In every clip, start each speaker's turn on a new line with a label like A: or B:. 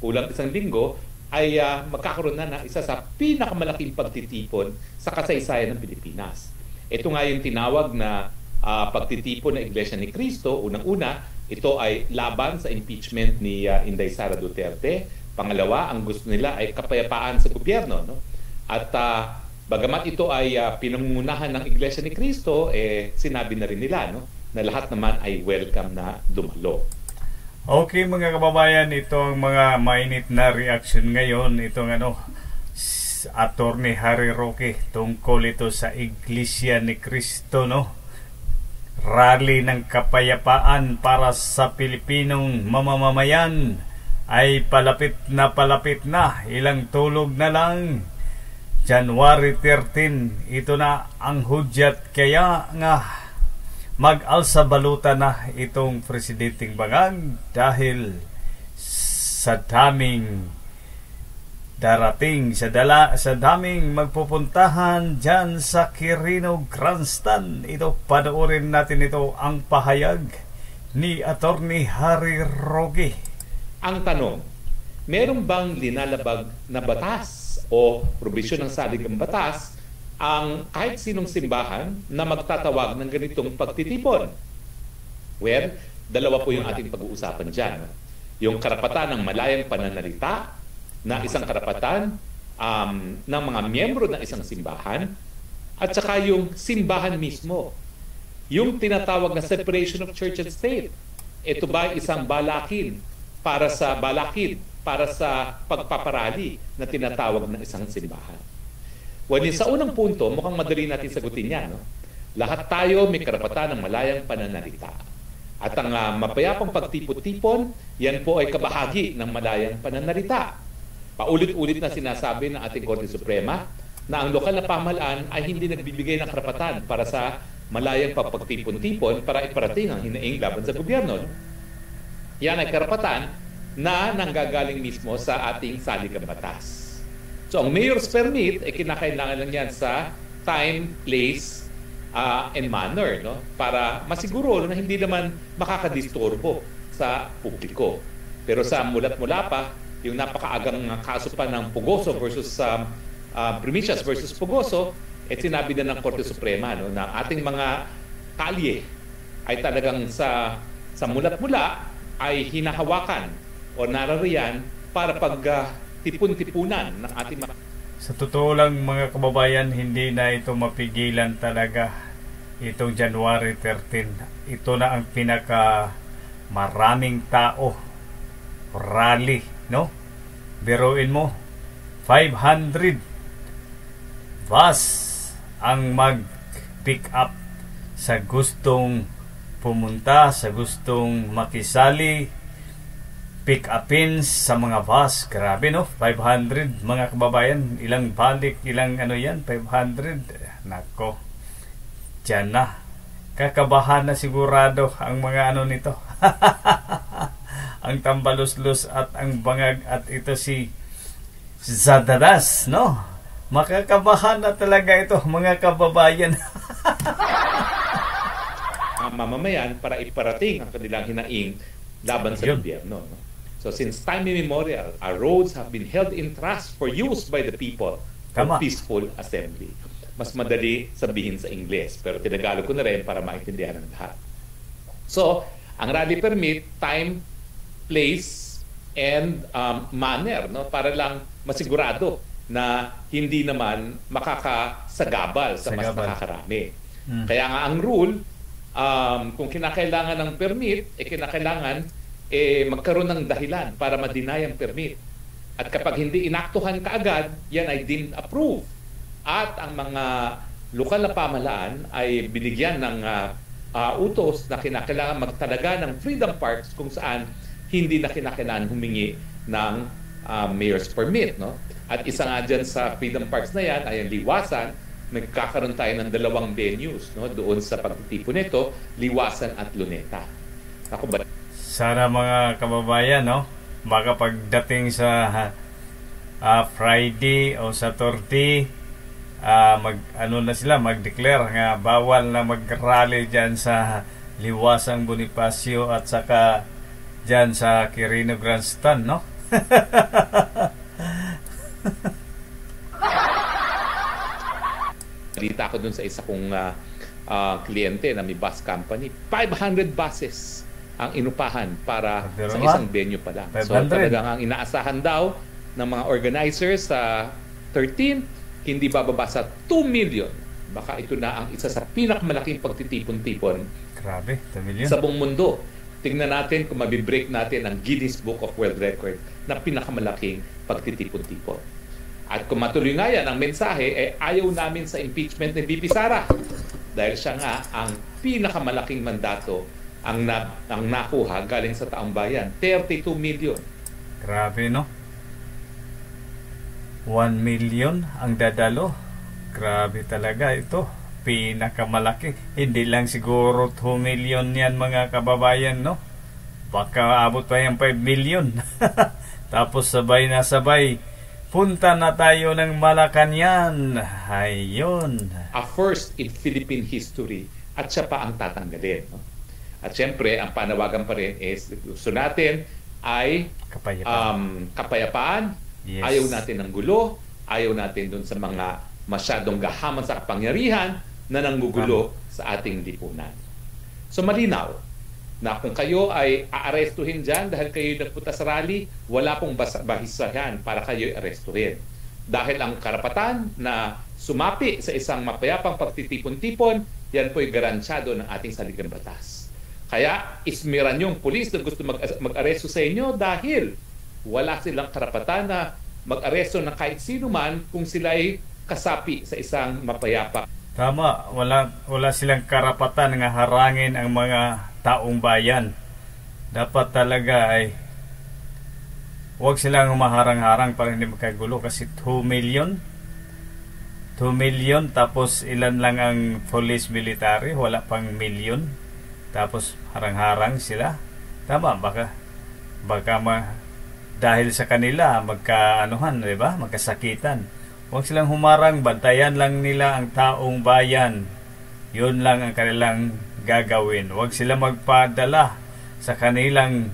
A: kulang isang linggo, ay magkakaroon na ng isa sa pinakamalaking pagtitipon sa kasaysayan ng Pilipinas. Ito nga yung tinawag na pagtitipon ng Iglesia ni Cristo. Unang-una, ito ay laban sa impeachment ni Inday Sara Duterte. Pangalawa, ang gusto nila ay kapayapaan sa gobyerno. No? At bagamat ito ay pinangungunahan ng Iglesia ni Cristo, sinabi na rin nila na lahat naman ay welcome na dumalo.
B: Okay mga kababayan, ito ang mga mainit na reaction ngayon. Itong Attorney Harry Roque tungkol ito sa Iglesia ni Cristo, no? Rally ng kapayapaan para sa Pilipinong mamamayan ay palapit na. Ilang tulog na lang. January 13, ito na ang hudyat, kaya nga mag-alsa baluta na itong presidenteng bangag dahil sa daming darating, sa daming magpupuntahan dyan sa Quirino Grandstand. Ito, panoorin natin ito, ang pahayag ni Attorney Harry Roque.
A: Ang tanong, meron bang linalabag na batas o probisyon ng saligang batas ang kahit sinong simbahan na magtatawag ng ganitong pagtitipon? Well, dalawa po yung ating pag-uusapan dyan. Yung karapatan ng malayang pananalita na isang karapatan ng mga miyembro ng isang simbahan, at saka yung simbahan mismo. Yung tinatawag na separation of church and state. Ito ba isang balakid para sa pagpaparali na tinatawag ng isang simbahan? Well, sa unang punto, mukhang madali natin sagutin yan. No? Lahat tayo may karapatan ng malayang pananalita. At ang mapayapang pagtipon-tipon, yan po ay kabahagi ng malayang pananalita. Paulit-ulit na sinasabi ng ating Korte Suprema na ang lokal na pamahalaan ay hindi nagbibigay ng karapatan para sa malayang pagtipon-tipon para iparating ang hinaing laban sa gobyerno. Yan ay karapatan na nanggagaling mismo sa ating saligang batas. So, ang mayor's permit, kinakailangan lang yan sa time, place, and manner, no? Para masiguro na hindi naman makakadisturbo sa publiko. Pero sa mulat-mula pa, yung napakaagang kaso pa ng Pugoso versus Primicias versus Pugoso, sinabi na ng Korte Suprema na ating mga kalye ay talagang sa mulat-mula ay hinahawakan o narariyan para tipon-tipunan ng ating mga...
B: Sa totoo lang mga kababayan, hindi na ito mapigilan talaga itong January 13. Ito na ang pinaka maraming tao rally, no? Biruin mo, 500 bus ang mag-pick up sa gustong pumunta, sa gustong makisali, pick-upin sa mga bus. Grabe, no? 500 mga kababayan. Ilang balik, ilang yan? 500. Nako. Diyan na. Kakabahan na sigurado ang mga nito. Ang tambalos-los at ang bangag at ito si Zadadas, no? Makakabahan na talaga ito mga kababayan.
A: Mamamayan para iparating ang kanilang hinaing laban sa gobyerno. No? So since time immemorial, our roads have been held in trust for use by the people for peaceful assembly. Mas madali sabihin sa Ingles, pero tinagalog ko na rin para maintindihan ng lahat. So, ang rally permit, time, place, and manner, no? Para lang masigurado na hindi naman makakasagabal sa mas nakakarami. Kaya nga ang rule, kung kinakailangan ng permit, kinakailangan magkaroon ng dahilan para ma-deny ang permit. At kapag hindi inaktuhan kaagad, yan ay deemed approved. At ang mga lokal na pamahalaan ay binigyan ng utos na kinakailangan magtalaga ng freedom parks kung saan hindi na kinakailangan humingi ng mayor's permit. No? At isa nga dyan sa freedom parks na yan ay ang Liwasan. Nagkakaroon tayo ng dalawang venues, no? Doon sa pagtitipon nito, Liwasan at Luneta.
B: Sana mga kababayan, no? Baka pagdating sa Friday o Saturday, mag-declare nga bawal na mag-rally dyan sa Liwasang Bonifacio at saka dyan sa Quirino Grandstand, no?
A: Balita ko dun sa isa kong kliyente na may bus company, 500 buses ang inupahan para sa isang venue pa lang.
B: 500.
A: So talagang ang inaasahan daw ng mga organizers sa 13, hindi bababa sa 2 million. Baka ito na ang isa sa pinakamalaking pagtitipon-tipon
B: Grabe, 2 million.
A: sa buong mundo. Tingnan natin kung mabibreak natin ang Guinness Book of World Record na pinakamalaking pagtitipon-tipon. At kung matuloy nga yan, ang mensahe, ayaw namin sa impeachment ni VP Sara. Dahil siya nga ang pinakamalaking mandato ang nakuha galing sa taong bayan. 32 million.
B: Grabe, no? 1 million ang dadalo. Grabe talaga ito. Pinakamalaki. Hindi lang siguro 2 million yan mga kababayan, no? Baka abot pa yung 5 million. Tapos sabay na sabay. Punta na tayo ng Malacanang. Ayun.
A: A first in Philippine history. At siya pa ang tatanggalin. No? At syempre, ang panawagan pa rin is gusto natin ay kapayapaan.
B: Yes.
A: Ayaw natin ng gulo. Ayaw natin dun sa mga masyadong gahaman sa kapangyarihan na nanggugulo sa ating lipunan. So malinaw na kung kayo ay aarestuhin dyan dahil kayo nagpunta sa rally, wala pong bahisahan para kayo arestuhin. Dahil ang karapatan na sumapi sa isang mapayapang pagtitipon-tipon, yan po'y garansyado ng ating saligang batas. Kaya ismiran yung pulis na gusto mag-aresto sa inyo dahil wala silang karapatan na mag-aresto ng kahit sino man kung sila ay kasapi sa isang mapayapa.
B: Tama, wala silang karapatan nga harangin ang mga taong bayan. Dapat talaga ay huwag silang humaharang-harang para hindi magkagulo kasi 2 million. 2 million tapos ilan lang ang police military, wala pang million. Tapos harang-harang sila. Tama, baka dahil sa kanila magkaanuhan, 'di ba? Magkasakitan. Huwag silang humarang, bantayan lang nila ang taong bayan. Yun lang ang kanilang gagawin. Huwag sila magpadala sa kanilang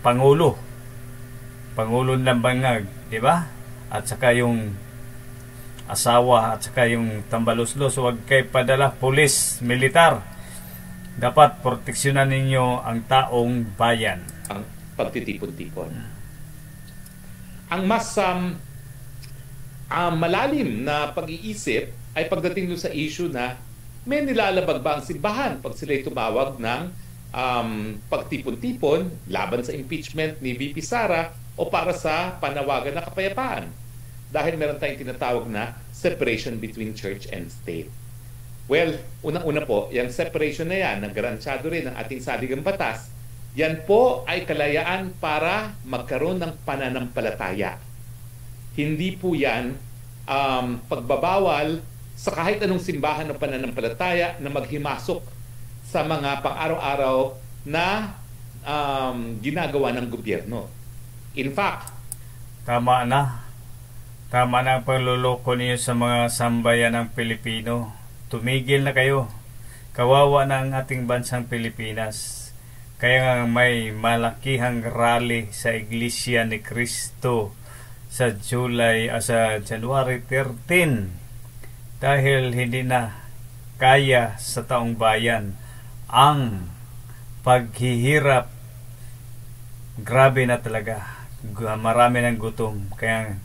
B: pangulo. Pangulo ng bangag, di ba? At saka yung asawa at saka yung tambaluslos. Huwag kayo padala pulis, militar. Dapat proteksyonan ninyo ang taong bayan.
A: Ang pagtitipon-tipon. Ang mas malalim na pag-iisip ay pagdating sa issue na may nilalabag ba ang simbahan pag sila'y tumawag ng pagtipon-tipon laban sa impeachment ni VP Sara o para sa panawagan na kapayapaan. Dahil meron tayong tinatawag na separation between church and state. Well, unang-una po, yung separation na yan, nagaransyado rin ng ating saligang batas, yan po ay kalayaan para magkaroon ng pananampalataya. Hindi po yan pagbabawal sa kahit anong simbahan ng pananampalataya na maghimasok sa mga pang-araw-araw na ginagawa ng gobyerno. In fact,
B: Tama na ang pagluloko niyo sa mga sambayan ng Pilipino. Tumigil na kayo. Kawawa na ang ating bansang Pilipinas. Kaya nga may malakihang rally sa Iglesia ni Cristo sa January 13 dahil hindi na kaya sa taong bayan ang paghihirap. Grabe na talaga, marami ng gutom, kaya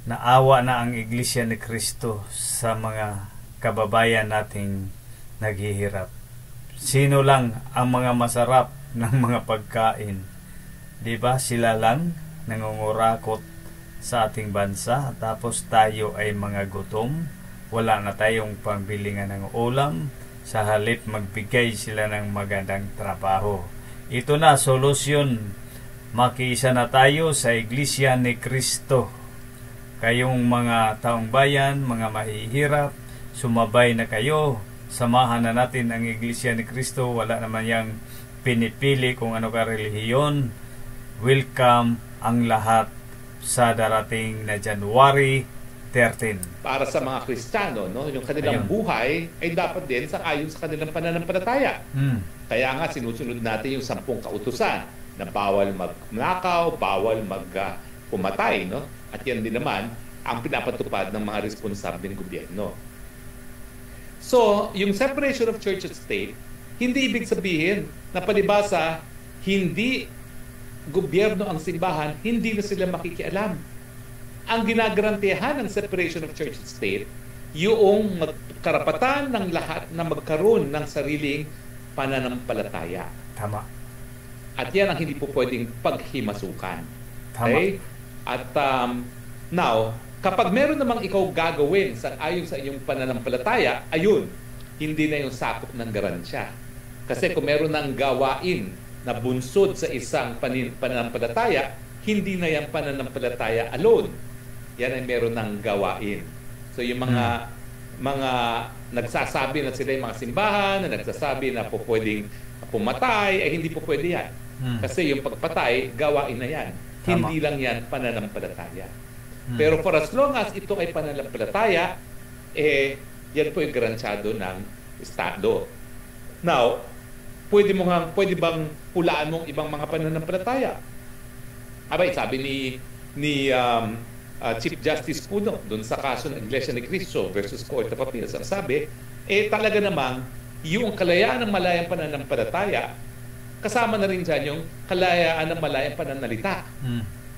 B: naawa na ang Iglesia ni Cristo sa mga kababayan nating naghihirap. Sino lang ang mga masarap ng mga pagkain? Di ba sila lang nangungurakot sa ating bansa, tapos tayo ay mga gutom, wala na tayong pambilingan ng ulam, sa halip magbigay sila ng magandang trabaho. Ito na solusyon, makiisa na tayo sa Iglesia ni Cristo. Kayong mga taong bayan, mga mahihirap, sumabay na kayo, samahan na natin ang Iglesia ni Cristo. Wala naman yang pinipili kung ano ka relihiyon. Welcome ang lahat sa darating na January 13.
A: Para sa mga Kristiyano, no, yung kanilang buhay ay dapat din sa ayon sa kanilang pananampalataya. Kaya nga sinusunod natin yung 10 kautusan. na bawal magnakaw, bawal pumatay, no? At yan din naman ang pinapatupad ng mga responsableng gobyerno. So, yung separation of church and state, hindi ibig sabihin na palibasa, hindi gobyerno ang simbahan, hindi na sila makikialam. Ang ginagarantiyahan ng separation of church and state, yung karapatan ng lahat na magkaroon ng sariling pananampalataya.
B: Tama.
A: At yan ang hindi po pwedeng paghimasukan.
B: Tama.
A: Okay? At now, kapag meron namang ikaw gagawin ayon sa iyong pananampalataya, ayun, hindi na yung sakop ng garansya. Kasi kung meron ng gawain na bunsod sa isang pananampalataya, hindi na yung pananampalataya alone. Yan ay meron ng gawain. So yung mga nagsasabi na sila yung mga simbahan, na nagsasabi na po pwedeng pumatay, ay hindi po pwede yan. Kasi yung pagpatay, gawain na yan.
B: Tama.
A: Hindi lang yan pananampalataya. Pero for as long as ito ay pananampalataya, yan po yung garansyado ng Estado. Now, pwede bang pulaan mong ibang mga pananampalataya? Abay, sabi ni Chief Justice Puno doon sa kaso ng Iglesia ni Cristo versus Court of Appeals, ang sabi, talaga namang yung kalayaan ng malayang pananampalataya, kasama na rin dyan yung kalayaan ng malayang pananalita.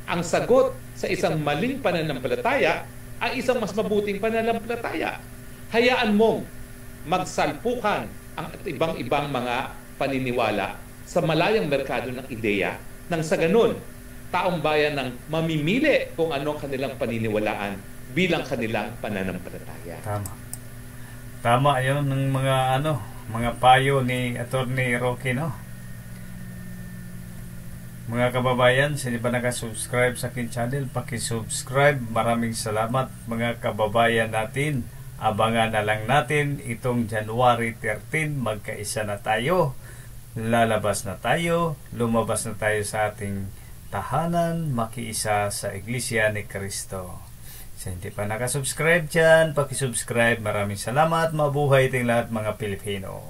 A: Ang sagot sa isang maling pananampalataya ay isang mas mabuting pananampalataya. Hayaan mong magsalpukan ang ibang-ibang mga paniniwala sa malayang merkado ng ideya nang sa ganun, taong bayan ng mamimili kung anong kanilang paniniwalaan bilang kanilang pananampalataya.
B: Tama. Tama 'yon ng mga payo ni Attorney Roque, no? Mga kababayan, sa hindi pa nakasubscribe sa akin channel, paki-subscribe. Maraming salamat mga kababayan natin. Abangan na lang natin itong January 13, magkaisa na tayo. Lalabas na tayo, lumabas na tayo sa ating tahanan, makiisa sa Iglesia ni Cristo. Sa hindi pa nakasubscribe dyan, paki-subscribe. Maraming salamat. Mabuhay ting lahat mga Pilipino.